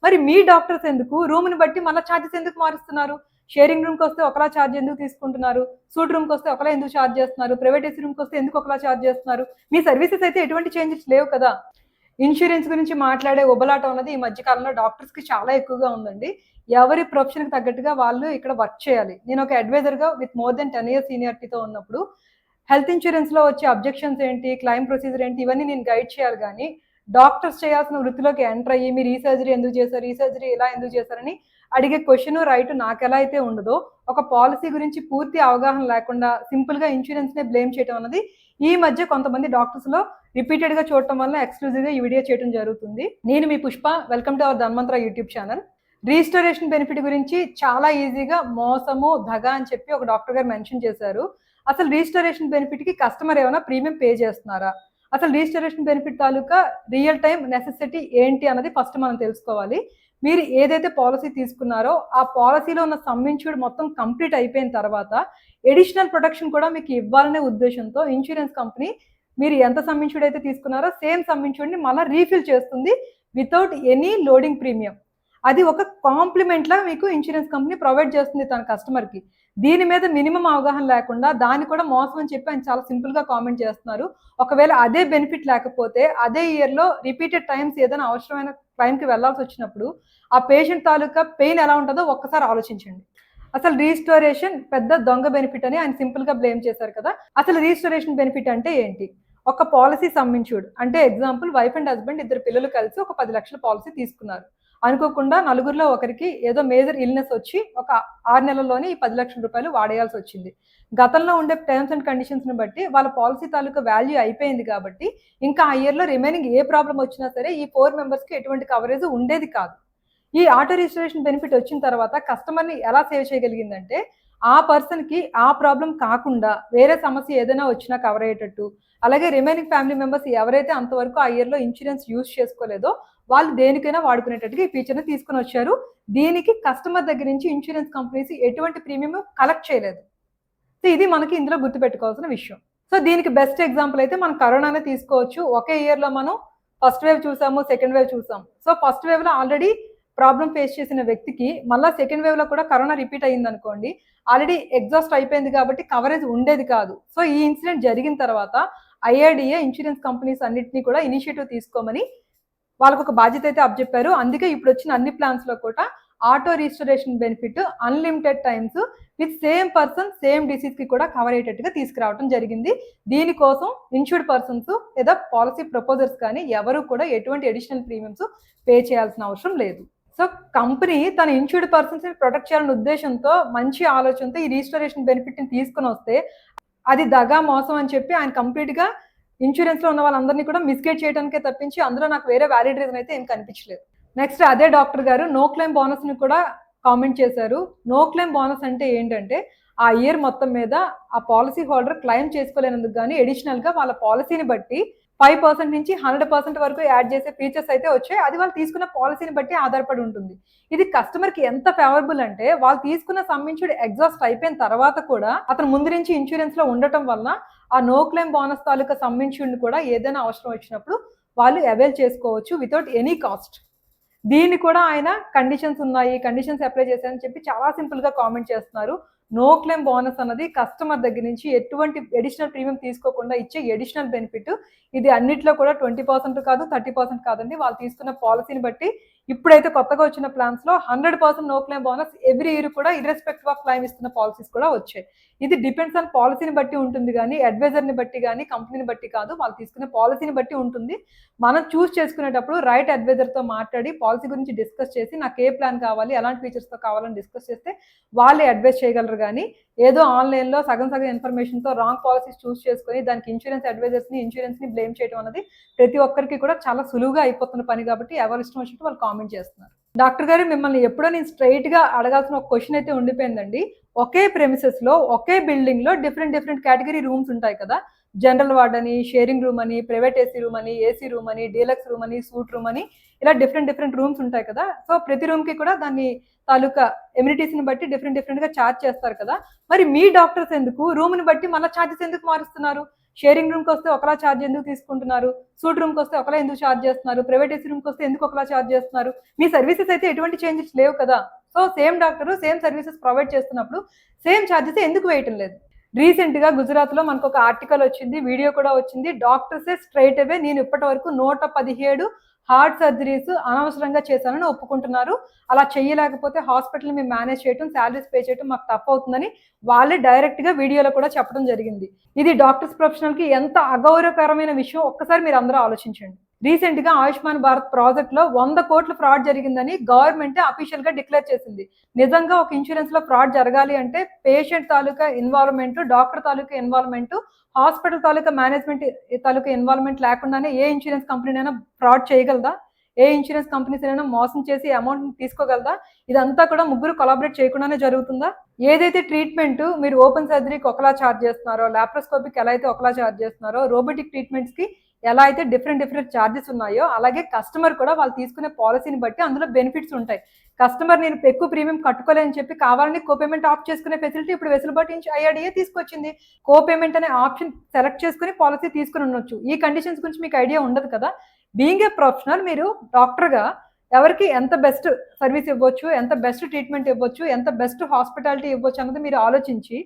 మరి మీ డాక్టర్స్ ఎందుకు రూమ్ని బట్టి మళ్ళీ ఛార్జెస్ ఎందుకు మారుస్తున్నారు? షేరింగ్ రూమ్కి వస్తే ఒకలా ఛార్జ్ ఎందుకు తీసుకుంటున్నారు? సూట్ రూమ్కి వస్తే ఒకలా ఎందుకు ఛార్జ్ చేస్తున్నారు? ప్రైవేట్ ఏసీ రూమ్కి వస్తే ఎందుకు ఒకలా ఛార్జ్ చేస్తున్నారు? మీ సర్వీసెస్ అయితే ఎటువంటి చేంజెస్ లేవు కదా. ఇన్సూరెన్స్ గురించి మాట్లాడే ఉబలాటం అన్నది ఈ మధ్యకాలంలో డాక్టర్స్కి చాలా ఎక్కువగా ఉందండి. ఎవరి ప్రొఫెషన్కి తగ్గట్టుగా వాళ్ళు ఇక్కడ వర్క్ చేయాలి. నేను ఒక అడ్వైజర్గా విత్ మోర్ దెన్ 10 years సీనియారిటీతో ఉన్నప్పుడు హెల్త్ ఇన్సూరెన్స్లో వచ్చే అబ్జెక్షన్స్ ఏంటి, క్లైమ్ ప్రొసీజర్ ఏంటి, ఇవన్నీ నేను గైడ్ చేయాలి. కానీ డాక్టర్స్ చేయాల్సిన వృత్తిలోకి ఎంటర్ అయ్యి మీరు ఈ సర్జరీ ఎందుకు చేశారు, ఈ సర్జరీ ఇలా ఎందుకు చేశారని అడిగే క్వశ్చన్ రైట్ నాకు ఎలా అయితే ఉండదో, ఒక పాలసీ గురించి పూర్తి అవగాహన లేకుండా సింపుల్గా ఇన్సూరెన్స్నే బ్లేమ్ చేయడం అన్నది ఈ మధ్య కొంతమంది డాక్టర్స్లో రిపీటెడ్గా చూడటం వల్ల ఎక్స్క్లూజివ్గా ఈ వీడియో చేయడం జరుగుతుంది. నేను మీ Pushpa, welcome to our Dhanvantara YouTube channel. Restoration benefit గురించి చాలా ఈజీగా మోసము దగ అని చెప్పి ఒక డాక్టర్ గారు మెన్షన్ చేశారు. అసలు రీస్టోరేషన్ బెనిఫిట్కి కస్టమర్ ఏమైనా ప్రీమియం పే చేస్తున్నారా, అసలు రీస్టోరేషన్ బెనిఫిట్ తాలూకా రియల్ టైం నెసెసిటీ ఏంటి అన్నది ఫస్ట్ మనం తెలుసుకోవాలి. మీరు ఏదైతే పాలసీ తీసుకున్నారో ఆ పాలసీలో ఉన్న సమ్ ఇన్ష్యూర్డ్ మొత్తం కంప్లీట్ అయిపోయిన తర్వాత ఎడిషనల్ ప్రొటెక్షన్ కూడా మీకు ఇవ్వాలనే ఉద్దేశంతో ఇన్సూరెన్స్ కంపెనీ మీరు ఎంత సమ్ ఇన్ష్యూర్డ్ అయితే తీసుకున్నారో సేమ్ సమ్ ఇన్ష్యూర్డ్ని మళ్ళీ రీఫిల్ చేస్తుంది వితౌట్ ఎనీ లోడింగ్ ప్రీమియం. అది ఒక కాంప్లిమెంట్లా మీకు ఇన్సూరెన్స్ కంపెనీ ప్రొవైడ్ చేస్తుంది తన కస్టమర్కి. దీని మీద మినిమం అవగాహన లేకుండా దాన్ని కూడా మోసం అని చెప్పి ఆయన చాలా సింపుల్గా కామెంట్ చేస్తున్నారు. ఒకవేళ అదే బెనిఫిట్ లేకపోతే అదే ఇయర్లో రిపీటెడ్ టైమ్స్ ఏదైనా అవసరమైన క్లైమ్కి వెళ్లాల్సి వచ్చినప్పుడు ఆ పేషెంట్ తాలూకా పెయిన్ ఎలా ఉంటుందో ఒక్కసారి ఆలోచించండి. అసలు రీస్టోరేషన్ పెద్ద దొంగ బెనిఫిట్ అని ఆయన సింపుల్గా బ్లేమ్ చేశారు కదా. అసలు రీస్టోరేషన్ బెనిఫిట్ అంటే ఏంటి? ఒక పాలసీ సమ్ ఇన్ష్యూర్డ్ అంటే ఎగ్జాంపుల్ వైఫ్ అండ్ హస్బెండ్ ఇద్దరు పిల్లలు కలిసి ఒక 10 లక్షల పాలసీ తీసుకున్నారు. అనుకోకుండా నలుగురిలో ఒకరికి ఏదో మేజర్ ఇల్నెస్ వచ్చి ఒక 6 నెలల్లోనే ఈ 10 లక్షల రూపాయలు వాడేయాల్సి వచ్చింది. గతంలో ఉండే టర్మ్స్ అండ్ కండిషన్స్ని బట్టి వాళ్ళ పాలసీ తాలూకా వాల్యూ అయిపోయింది కాబట్టి ఇంకా ఆ ఇయర్లో రిమైనింగ్ ఏ ప్రాబ్లం వచ్చినా సరే ఈ 4 మెంబర్స్కి ఎటువంటి కవరేజ్ ఉండేది కాదు. ఈ ఆటో రిజిస్ట్రేషన్ బెనిఫిట్ వచ్చిన తర్వాత కస్టమర్ని ఎలా సేవ్ చేయగలిగిందంటే ఆ పర్సన్కి ఆ ప్రాబ్లం కాకుండా వేరే సమస్య ఏదైనా వచ్చినా కవర్ అయ్యేటట్టు, అలాగే రిమైనింగ్ ఫ్యామిలీ మెంబర్స్ ఎవరైతే అంతవరకు ఆ ఇయర్లో ఇన్సూరెన్స్ యూజ్ చేసుకోలేదో వాళ్ళు దేనికైనా వాడుకునేటట్టుగా ఈ ఫీచర్ని తీసుకుని వచ్చారు. దీనికి కస్టమర్ దగ్గర నుంచి ఇన్సూరెన్స్ కంపెనీస్ ఎటువంటి ప్రీమియం కలెక్ట్ చేయలేదు. సో ఇది మనకి ఇందులో గుర్తుపెట్టుకోవాల్సిన విషయం. సో దీనికి బెస్ట్ ఎగ్జాంపుల్ అయితే మనం కరోనానే తీసుకోవచ్చు. ఒకే ఇయర్లో మనం ఫస్ట్ వేవ్ చూసాము, సెకండ్ వేవ్ చూసాము. సో ఫస్ట్ వేవ్లో ఆల్రెడీ ప్రాబ్లం ఫేస్ చేసిన వ్యక్తికి మళ్ళీ సెకండ్ వేవ్లో కూడా కరోనా రిపీట్ అయ్యింది అనుకోండి, ఆల్రెడీ ఎగ్జాస్ట్ అయిపోయింది కాబట్టి కవరేజ్ ఉండేది కాదు. సో ఈ ఇన్సిడెంట్ జరిగిన తర్వాత ఐఆర్డీఏ ఇన్సూరెన్స్ కంపెనీస్ అన్నింటినీ కూడా ఇనిషియేటివ్ తీసుకోమని వాళ్ళకు ఒక బాధ్యత అయితే అప్పచెప్పారు. అందుకే ఇప్పుడు వచ్చిన అన్ని ప్లాన్స్లో కూడా auto restoration benefit unlimited times with same person same డిసీజ్కి కూడా కవర్ అయ్యేటట్టుగా తీసుకురావడం జరిగింది. దీనికోసం ఇన్సూర్డ్ పర్సన్స్ లేదా పాలసీ ప్రపోజర్స్ కానీ ఎవరు కూడా ఎటువంటి అడిషనల్ ప్రీమియమ్స్ పే చేయాల్సిన అవసరం లేదు. సో కంపెనీ తన ఇన్సూర్డ్ పర్సన్స్ని ప్రొటెక్ట్ చేయాలనే ఉద్దేశంతో మంచి ఆలోచనతో ఈ రీస్టోరేషన్ బెనిఫిట్ని తీసుకుని వస్తే అది దగా మోసం అని చెప్పి ఆయన కంప్లీట్గా ఇన్సూరెన్స్లో ఉన్న వాళ్ళందరినీ కూడా మిస్గైడ్ చేయడానికే తప్పించి అందులో నాకు వేరే వ్యాలిడ్ రీజన్ అయితే ఏం కనిపించలేదు. నెక్స్ట్ అదే డాక్టర్ గారు నో క్లెయిమ్ బోనస్ని కూడా కామెంట్ చేశారు. నో క్లెయిమ్ బోనస్ అంటే ఏంటంటే ఆ ఇయర్ మొత్తం మీద ఆ పాలసీ హోల్డర్ క్లెయిమ్ చేసుకోలేనందుకు కానీ అడిషనల్గా వాళ్ళ పాలసీని బట్టి 5% నుంచి 100% వరకు యాడ్ చేసే ఫీచర్స్ అయితే వచ్చాయి. అది వాళ్ళు తీసుకున్న పాలసీని బట్టి ఆధారపడి ఉంటుంది. ఇది కస్టమర్కి ఎంత ఫేవరబుల్ అంటే వాళ్ళు తీసుకున్న సమ్ ఇన్ష్యూర్డ్ ఎగ్జాస్ట్ అయిపోయిన తర్వాత కూడా అతను ముందు నుంచి ఇన్సూరెన్స్లో ఉండటం వలన ఆ నో క్లెయిమ్ బోనస్ తాలూకా సమ్ ఇన్ష్యూర్డ్ని కూడా ఏదైనా అవసరం వచ్చినప్పుడు వాళ్ళు అవైల్ చేసుకోవచ్చు వితౌట్ ఎనీ కాస్ట్. దీన్ని కూడా ఆయన కండిషన్స్ ఉన్నాయి, కండిషన్స్ అప్లై చేశారని చెప్పి చాలా సింపుల్గా కామెంట్ చేస్తున్నారు. నో క్లెయిమ్ బోనస్ అన్నది కస్టమర్ దగ్గర నుంచి ఎటువంటి అడిషనల్ ప్రీమియం తీసుకోకుండా ఇచ్చే అడిషనల్ బెనిఫిట్. ఇది అన్నిట్లో కూడా 20% కాదు, 30% కాదండి. వాళ్ళు తీసుకున్న పాలసీని బట్టి ఇప్పుడైతే కొత్తగా వచ్చిన ప్లాన్స్లో 100% no claim bonus every year కూడా ఇర్రెస్పెక్టివ్ ఆఫ్ క్లైమ్ ఇస్తున్న పాలసీస్ కూడా వచ్చాయి. ఇది డిపెండ్స్ ఆన్ పాలసీని బట్టి ఉంటుంది కానీ అడ్వైజర్ని బట్టి కానీ కంపెనీని బట్టి కాదు, వాళ్ళు తీసుకునే పాలసీని బట్టి ఉంటుంది. మనం చూస్ చేసుకునేటప్పుడు రైట్ అడ్వైజర్తో మాట్లాడి పాలసీ గురించి డిస్కస్ చేసి నాకు ఏ ప్లాన్ కావాలి, ఎలాంటి ఫీచర్స్తో కావాలని డిస్కస్ చేస్తే వాళ్ళే అడ్వైస్ చేయగలరు. కానీ ఏదో ఆన్లైన్లో సగం ఇన్ఫర్మేషన్తో రాంగ్ పాలసీస్ చూస్ చేసుకొని దానికి ఇన్సూరెన్స్ అడ్వైజర్స్ని ఇన్సూరెన్స్ని బ్లేమ్ చేయడం అనేది ప్రతి ఒక్కరికి కూడా చాలా సులువుగా అయిపోతున్న పని కాబట్టి ఎవరు ఇష్టం వచ్చినట్టు వాళ్ళు కామెంట్ చేస్తున్నారు. డాక్టర్ గారు మిమ్మల్ని ఎప్పుడో నేను స్ట్రైట్గా అడగాల్సిన ఒక క్వశ్చన్ అయితే ఉండిపోయిందండి. ఒకే ప్రెమిసెస్లో ఒకే బిల్డింగ్లో డిఫరెంట్ కేటగిరీ రూమ్స్ ఉంటాయి కదా, జనరల్ వార్డ్ అని, షేరింగ్ రూమ్ అని, ప్రైవేట్ ఏసీ రూమ్ అని, ఏసీ రూమ్ అని, డీలక్స్ రూమ్ అని, సూట్ రూమ్ అని, ఇలా డిఫరెంట్ రూమ్స్ ఉంటాయి కదా. సో ప్రతి రూమ్కి కూడా దాన్ని తాలూకా ఎమ్యూనిటీస్ని బట్టి డిఫరెంట్గా ఛార్జ్ చేస్తారు కదా. మరి మీ డాక్టర్స్ ఎందుకు రూమ్ని బట్టి మళ్ళీ ఛార్జెస్ ఎందుకు మారుస్తున్నారు? షేరింగ్ రూమ్కి వస్తే ఒకలా ఛార్జ్ ఎందుకు తీసుకుంటున్నారు, సూట్ రూమ్కి వస్తే ఒకలా ఎందుకు ఛార్జ్ చేస్తున్నారు, ప్రైవేట్ ఏసీ రూమ్కి వస్తే ఎందుకు ఒకలా ఛార్జ్ చేస్తున్నారు? మీ సర్వీసెస్ అయితే ఎటువంటి చేంజెస్ లేవు కదా. So same doctor same services provide చేస్తున్నప్పుడు సేమ్ ఛార్జెస్ ఎందుకు వేయటం లేదు? రీసెంట్ గా గుజరాత్ లో మనకు ఒక ఆర్టికల్ వచ్చింది, వీడియో కూడా వచ్చింది. డాక్టర్సే స్ట్రైట్ అవే నేను ఇప్పటి వరకు 117 హార్ట్ సర్జరీస్ అనవసరంగా చేశానని ఒప్పుకుంటున్నారు. అలా చేయలేకపోతే హాస్పిటల్ మేము మేనేజ్ చేయడం, శాలరీస్ పే చేయడం మాకు తప్పవుతుందని వాళ్ళే డైరెక్ట్ గా వీడియోలో కూడా చెప్పడం జరిగింది. ఇది డాక్టర్స్ ప్రొఫెషనల్ కి ఎంత అగౌరవకరమైన విషయం ఒక్కసారి మీరు అందరూ ఆలోచించండి. రీసెంట్ గా ఆయుష్మాన్ భారత్ ప్రాజెక్ట్ లో 100 కోట్ల ఫ్రాడ్ జరిగిందని గవర్నమెంట్ అఫీషియల్ గా డిక్లేర్ చేసింది. నిజంగా ఒక ఇన్సూరెన్స్ లో ఫ్రాడ్ జరగాలి అంటే పేషెంట్ తాలూకా ఇన్వాల్వ్మెంట్, డాక్టర్ తాలూకా ఇన్వాల్వ్మెంట్, హాస్పిటల్ తాలూకా మేనేజ్మెంట్ తాలూకా ఇన్వాల్వ్మెంట్ లేకుండానే ఏ ఇన్సూరెన్స్ కంపెనీనైనా ఫ్రాడ్ చేయగలదా? ఏ ఇన్సూరెన్స్ కంపెనీస్ అయినా మోసం చేసి అమౌంట్ తీసుకోగలదా? ఇదంతా కూడా ముగ్గురు కొలాబరేట్ చేయకుండానే జరుగుతుందా? ఏదైతే ట్రీట్మెంట్ మీరు ఓపెన్ సర్జరీకి ఒకలా ఛార్జ్ చేస్తున్నారో, లాప్రోస్కోపిక్ ఎలా అయితే ఒకలా ఛార్జ్ చేస్తున్నారో, రోబోటిక్ ట్రీట్మెంట్స్ కి ఎలా అయితే డిఫరెంట్ ఛార్జెస్ ఉన్నాయో, అలాగే కస్టమర్ కూడా వాళ్ళు తీసుకునే పాలసీని బట్టి అందులో బెనిఫిట్స్ ఉంటాయి. కస్టమర్ నేను ఎక్కువ ప్రీమియం కట్టుకోలేని చెప్పి కావాలని కోపేమెంట్ ఆప్ట్ చేసుకునే ఫెసిలిటీ ఇప్పుడు వెసులుబాటు ఐఆర్డీఏ తీసుకొచ్చింది. కోపేమెంట్ అనే ఆప్షన్ సెలెక్ట్ చేసుకుని పాలసీ తీసుకుని ఉండొచ్చు. ఈ కండిషన్స్ గురించి మీకు ఐడియా ఉండదు కదా. బీయింగ్ ఏ ప్రొఫెషనల్ మీరు డాక్టర్గా ఎవరికి ఎంత బెస్ట్ సర్వీస్ ఇవ్వచ్చు, ఎంత బెస్ట్ ట్రీట్మెంట్ ఇవ్వచ్చు, ఎంత బెస్ట్ హాస్పిటాలిటీ ఇవ్వచ్చు అన్నది మీరు ఆలోచించి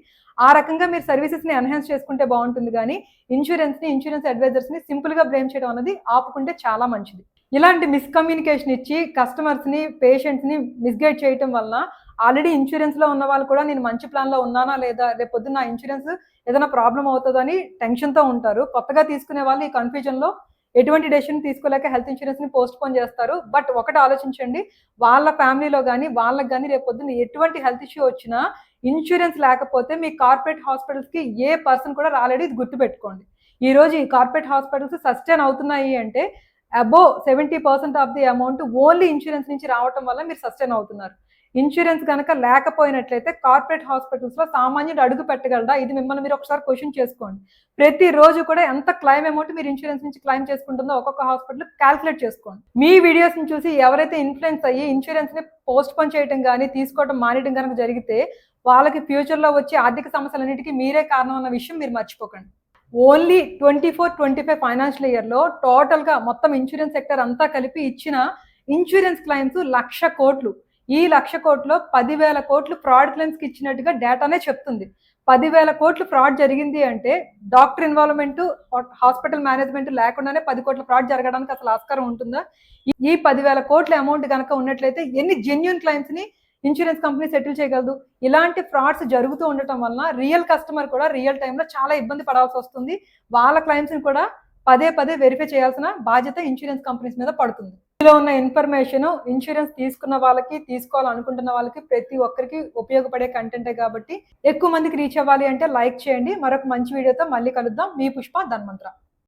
ఆ రకంగా మీరు సర్వీసెస్ని ఎన్హాన్స్ చేసుకుంటే బాగుంటుంది. కానీ ఇన్సూరెన్స్ అడ్వైజర్స్ని సింపుల్గా బ్లేమ్ చేయడం అనేది ఆపుకుంటే చాలా మంచిది. ఇలాంటి మిస్కమ్యూనికేషన్ ఇచ్చి కస్టమర్స్ని, పేషెంట్స్ని మిస్గైడ్ చేయడం వలన ఆల్రెడీ ఇన్సూరెన్స్లో ఉన్న వాళ్ళు కూడా నేను మంచి ప్లాన్లో ఉన్నానా లేదా, రేపు పొద్దున్న నా ఇన్సూరెన్స్ ఏదైనా ప్రాబ్లం అవుతుందని టెన్షన్తో ఉంటారు. కొత్తగా తీసుకునే వాళ్ళు ఈ కన్ఫ్యూజన్లో ఎటువంటి డెసిషన్ తీసుకోలేక హెల్త్ ఇన్సూరెన్స్ని పోస్ట్ పోన్ చేస్తారు. బట్ ఒకటి ఆలోచించండి, వాళ్ళ ఫ్యామిలీలో కానీ వాళ్ళకి కానీ రేపు పొద్దున్న ఎటువంటి హెల్త్ ఇష్యూ వచ్చినా ఇన్సూరెన్స్ లేకపోతే మీ కార్పొరేట్ హాస్పిటల్స్కి ఏ పర్సన్ కూడా రాలేడు. ఇది గుర్తుపెట్టుకోండి. ఈరోజు ఈ కార్పొరేట్ హాస్పిటల్స్ సస్టైన్ అవుతున్నాయి అంటే above 70% of the amount only insurance నుంచి రావటం వల్ల మీరు సస్టైన్ అవుతున్నారు. ఇన్సూరెన్స్ కనుక లేకపోయినట్లయితే కార్పొరేట్ హాస్పిటల్స్లో సామాన్యుడు అడుగు పెట్టగలడా? ఇది మిమ్మల్ని మీరు ఒకసారి క్వశ్చన్ చేసుకోండి. ప్రతిరోజు కూడా ఎంత క్లైమ్ అమౌంట్ మీరు ఇన్సూరెన్స్ నుంచి క్లైమ్ చేసుకుంటుందో ఒక్కొక్క హాస్పిటల్ క్యాల్కులేట్ చేసుకోండి. మీ వీడియోస్ని చూసి ఎవరైతే ఇన్ఫ్లుయెన్స్ అయ్యి ఇన్సూరెన్స్ని పోస్ట్ పోన్ చేయడం కానీ తీసుకోవడం మానేయడం కనుక జరిగితే వాళ్ళకి ఫ్యూచర్లో వచ్చే ఆర్థిక సమస్యలన్నిటికీ మీరే కారణం అన్న విషయం మీరు మర్చిపోకండి. ఓన్లీ 24-25 ఫైనాన్షియల్ ఇయర్లో టోటల్గా మొత్తం ఇన్సూరెన్స్ సెక్టర్ అంతా కలిపి ఇచ్చిన ఇన్సూరెన్స్ క్లైమ్స్ 1,00,000 కోట్లు. ఈ 1,00,000 కోట్లు 10,000 కోట్లు ఫ్రాడ్ క్లైమ్స్కి ఇచ్చినట్టుగా డేటానే చెప్తుంది. 10,000 కోట్లు ఫ్రాడ్ జరిగింది అంటే డాక్టర్ ఇన్వాల్వ్మెంట్, హాస్పిటల్ మేనేజ్మెంట్ లేకుండానే 10 కోట్ల ఫ్రాడ్ జరగడానికి అసలు ఆస్కారం ఉంటుందా? ఈ 10,000 కోట్ల అమౌంట్ కనుక ఉన్నట్లయితే ఎన్ని జెన్యూన్ క్లైమ్స్ని ఇన్సూరెన్స్ కంపెనీ సెటిల్ చేయగలదు? ఇలాంటి ఫ్రాడ్స్ జరుగుతూ ఉండటం వలన రియల్ కస్టమర్ కూడా రియల్ టైంలో చాలా ఇబ్బంది పడాల్సి వస్తుంది. వాళ్ళ క్లైమ్స్ని కూడా పదే వెరిఫై చేయాల్సిన బాధ్యత ఇన్సూరెన్స్ కంపెనీస్ మీద పడుతుంది. ఇందులో ఉన్న ఇన్ఫర్మేషన్ ఇన్సూరెన్స్ తీసుకున్న వాళ్ళకి, తీసుకోవాలనుకుంటున్న వాళ్ళకి ప్రతి ఒక్కరికి ఉపయోగపడే కంటెంటే కాబట్టి ఎక్కువ మందికి రీచ్ అవ్వాలి అంటే లైక్ చేయండి. మరొక మంచి వీడియోతో మళ్ళీ కలుద్దాం. మీ పుష్ప ధన్వంతర.